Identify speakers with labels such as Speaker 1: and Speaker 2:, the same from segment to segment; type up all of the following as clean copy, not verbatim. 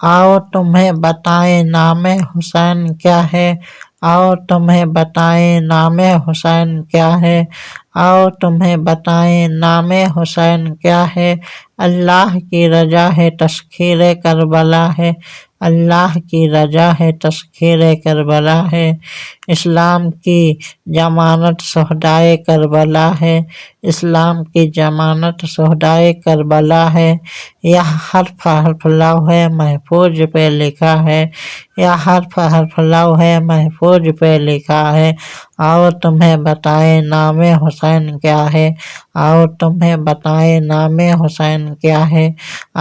Speaker 1: آؤ تمہیں بتائیں نام حسین کیا ہے، آؤ تمہیں بتائیں نام حسین کیا ہے، آؤ تمہیں بتائیں نام حسین کیا ہے۔ اللہ کی رضا ہے تسخیر کربلا ہے، اللہ کی رضا ہے تسخیر کربلا ہے۔ اسلام کی ضمانت شہدائے کربلا ہے، اسلام کی ضمانت شہدائے کربلا ہے۔ یہ حرف حرف لوح محفوظ پہ لکھا ہے، یہ حرف حرف لوح محفوظ پہ لکھا ہے۔ آؤ تمہیں بتائیں نام حسین کیا ہے، آؤ تمہیں بتائیں نام حسین کیا ہے،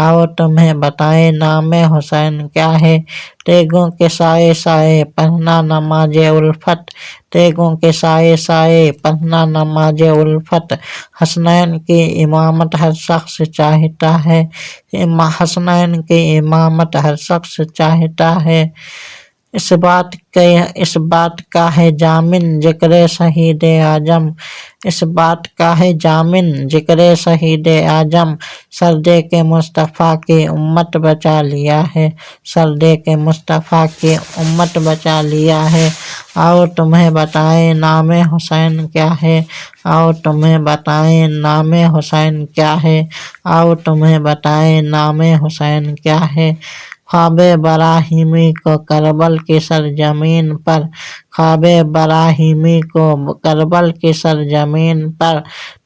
Speaker 1: آؤ تمہیں بتائیں نام حسین کیا ہے۔ تیغوں کے سائے سائے پڑھنا نماز الفت، تیغوں کے سائے سائے پڑھنا نماز الفت۔ حسنین کی امامت ہر شخص چاہتا ہے، حسنین کی امامت ہر شخص چاہتا ہے۔ اس بات کا ہے ضامن ذکر شہید اعظم، اس بات کا ہے ضامن ذکر شہید اعظم۔ سردے کے مصطفیٰ کی امت بچا لیا ہے، سردے کے مصطفیٰ کی امت بچا لیا ہے۔ آؤ تمہیں بتائیں نام حسین کیا ہے، آؤ تمہیں بتائیں نام حسین کیا ہے، آؤ تمہیں بتائیں نام حسین کیا ہے۔ خواب براہیمی کو کربل کی سرزمین پر، خواب براہیمی کو کربل کی سرزمین پر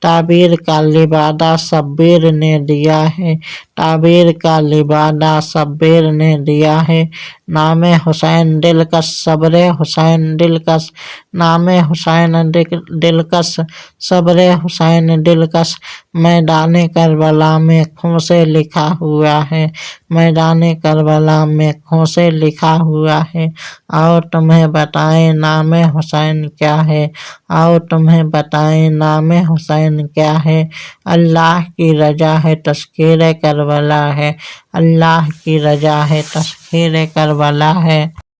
Speaker 1: تعبیر کا لبادہ شبیر نے دیا ہے، تعبیر کا لبادہ شبیر نے دیا ہے۔ نام حسین دلکش صبر حسین دلکش، نام حسین دلکش صبر حسین دلکش۔ میدان کربلا میں خون سے لکھا ہوا ہے، میدان کربلا میں خون سے لکھا ہوا ہے۔ آؤ تمہیں بتائیں نام حسین کیا ہے، آؤ تمہیں بتائیں نام حسین کیا ہے۔ اللہ کی رضا ہے تسخیر کربلا ہے، اللہ کی رضا ہے تسخیر کربلا ہے۔